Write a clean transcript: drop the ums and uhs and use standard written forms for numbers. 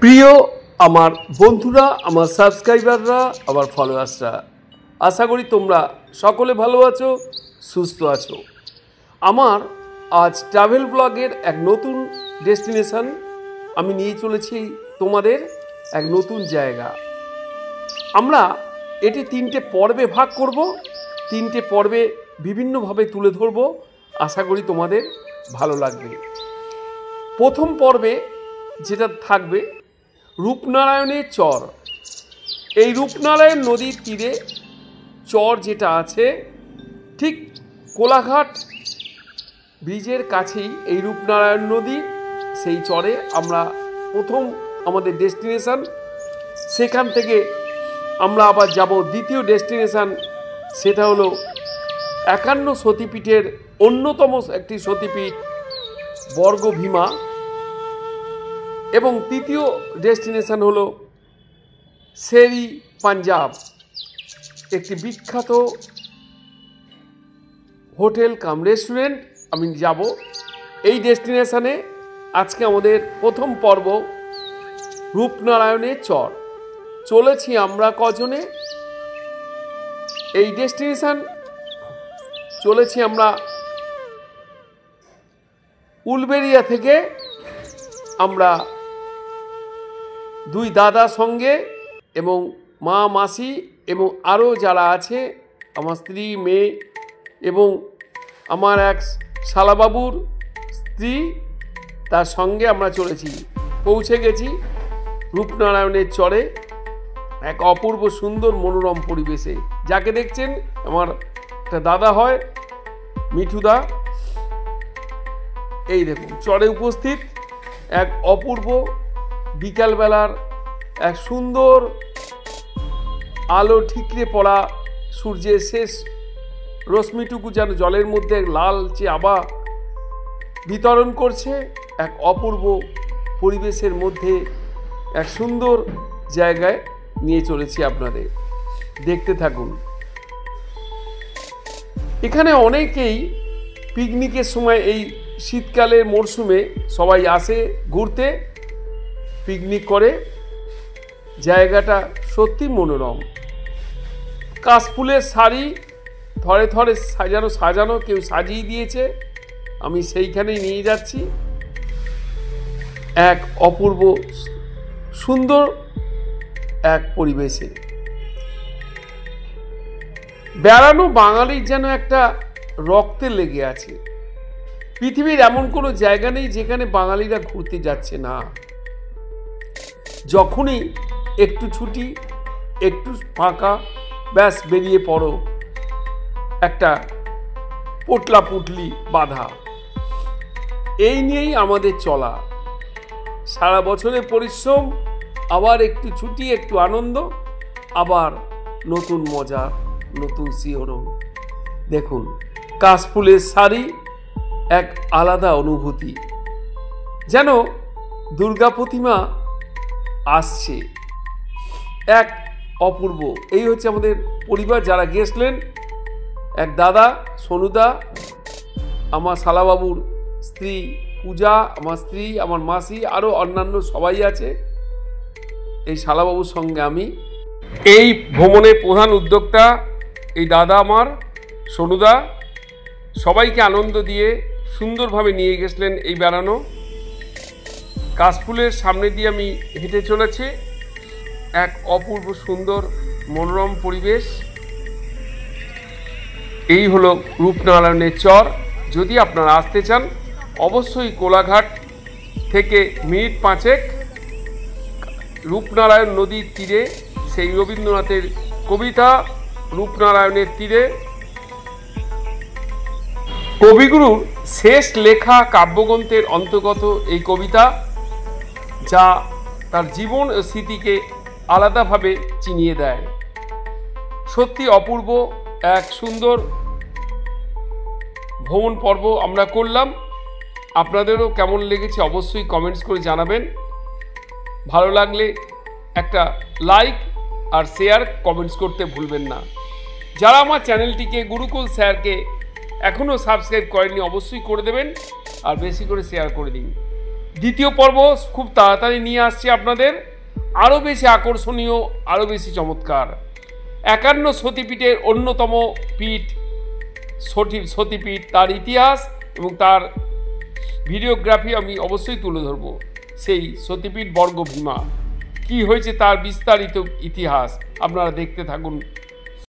প্রিয় আমার বন্ধুরা, আমার সাবস্ক্রাইবাররা, আমার ফলোয়ার্সরা, আশা করি তোমরা সকলে ভালো আছো, সুস্থ আছো। আমার আজ ট্রাভেল ব্লগের এক নতুন ডেস্টিনেশন আমি নিয়ে চলেছি তোমাদের এক নতুন জায়গা। আমরা এটি 3টে পর্বে ভাগ করব, 3টে পর্বে বিভিন্নভাবে তুলে ধরব। আশা করি তোমাদের ভালো লাগবে। প্রথম পর্বে যেটা থাকবে রূপনারায়ণের চর। এই রূপনারায়ণ নদীর তীরে চর যেটা আছে, ঠিক কোলাঘাট ব্রিজের কাছেই এই রূপনারায়ণ নদী। সেই চরে আমরা প্রথম আমাদের ডেস্টিনেশন। সেখান থেকে আমরা আবার যাব দ্বিতীয় ডেস্টিনেশন, সেটা হলো 51 সতীপীঠের অন্যতম একটি সতীপীঠ বর্গভীমা। এবং তৃতীয় ডেস্টিনেশন হলো শেরি পাঞ্জাব, একটি বিখ্যাত হোটেল কাম রেস্টুরেন্ট। আমি যাব এই ডেস্টিনেশনে। আজকে আমাদের প্রথম পর্ব রূপনারায়ণের চর। চলেছি আমরা কজনে এই ডেস্টিনেশন? চলেছি আমরা উলবেড়িয়া থেকে। আমরা দুই দাদা সঙ্গে এবং মা, মাসি এবং আরও যারা আছে, আমার স্ত্রী, মেয়ে এবং আমার এক শালাবাবুর স্ত্রী, তার সঙ্গে আমরা চলেছি। পৌঁছে গেছি রূপনারায়ণের চরে, এক অপূর্ব সুন্দর মনোরম পরিবেশে। যাকে দেখছেন আমার একটা দাদা হয়, মিঠুদা। এই দেখুন চরে উপস্থিত এক অপূর্ব বিকালবেলার এক সুন্দর আলো ঠিকরে পড়া সূর্যের শেষ রশ্মিটুকু যেন জলের মধ্যে লালচে আভা বিতরণ করছে। এক অপূর্ব পরিবেশের মধ্যে এক সুন্দর জায়গায় নিয়ে চলেছি আপনাদের, দেখতে থাকুন। এখানে অনেকেই পিকনিকের সময়, এই শীতকালের মরশুমে সবাই আসে ঘুরতে, পিকনিক করে। জায়গাটা সত্যি মনোরম। কাশফুলের শাড়ি থরে থরে সাজানো, কেউ সাজিয়ে দিয়েছে। আমি সেইখানেই নিয়ে যাচ্ছি। এক অপূর্ব সুন্দর এক পরিবেশে বেড়ানো বাঙালির যেন একটা রক্তে লেগে আছে। পৃথিবীর এমন কোনো জায়গা নেই যেখানে বাঙালিরা ঘুরতে যাচ্ছে না। যখনই একটু ছুটি, একটু ফাঁকা, ব্যাস বেরিয়ে পড়ো। একটা পোটলা পুটলি বাঁধা, এই নিয়েই আমাদের চলা। সারা বছরের পরিশ্রম, আবার একটু ছুটি, একটু আনন্দ, আবার নতুন মজা, নতুন শিহরণ। দেখুন কাশফুলের শাড়ি, এক আলাদা অনুভূতি, যেন দুর্গা প্রতিমা আসছে। এক অপূর্ব। এই হচ্ছে আমাদের পরিবার যারা গেছিলেন। এক দাদা সোনুদা, আমার শালাবাবুর স্ত্রী পূজা, আমার স্ত্রী, আমার মাসি, আরও অন্যান্য সবাই আছে। এই শালাবাবুর সঙ্গে আমি। এই ভ্রমণের প্রধান উদ্যোক্তা এই দাদা আমার, সোনুদা। সবাইকে আনন্দ দিয়ে সুন্দরভাবে নিয়ে গেছিলেন এই বেড়ানো। কাশফুলের সামনে দিয়ে আমি হেঁটে চলেছি। এক অপূর্ব সুন্দর মনোরম পরিবেশ। এই হলো রূপনারায়ণের চর। যদি আপনারা আসতে চান, অবশ্যই কোলাঘাট থেকে মিনিট 5 রূপনারায়ণ নদীর তীরে, সেই রবীন্দ্রনাথের কবিতা রূপনারায়ণের তীরে, কবিগুরুর শেষ লেখা কাব্যগ্রন্থের অন্তর্গত এই কবিতা, যা তার জীবন ও স্মৃতিকে আলাদাভাবে চিনিয়ে দেয়। সত্যি অপূর্ব এক সুন্দর ভ্রমণ পর্ব আমরা করলাম। আপনাদেরও কেমন লেগেছে অবশ্যই কমেন্টস করে জানাবেন। ভালো লাগলে একটা লাইক আর শেয়ার, কমেন্টস করতে ভুলবেন না। যারা আমার চ্যানেলটিকে, গুরুকুল স্যারকে এখনও সাবস্ক্রাইব করেননি, অবশ্যই করে দেবেন আর বেশি করে শেয়ার করে দিন। দ্বিতীয় পর্ব খুব তাড়াতাড়ি নিয়ে আসছি আপনাদের, আরও বেশি আকর্ষণীয়, আরও বেশি চমৎকার। 51 সতীপীঠের অন্যতম পীঠ সতীপীঠ, তার ইতিহাস এবং তার ভিডিওগ্রাফি আমি অবশ্যই তুলে ধরব। সেই সতীপীঠ বর্গভীমা কী হয়েছে তার বিস্তারিত ইতিহাস আপনারা দেখতে থাকুন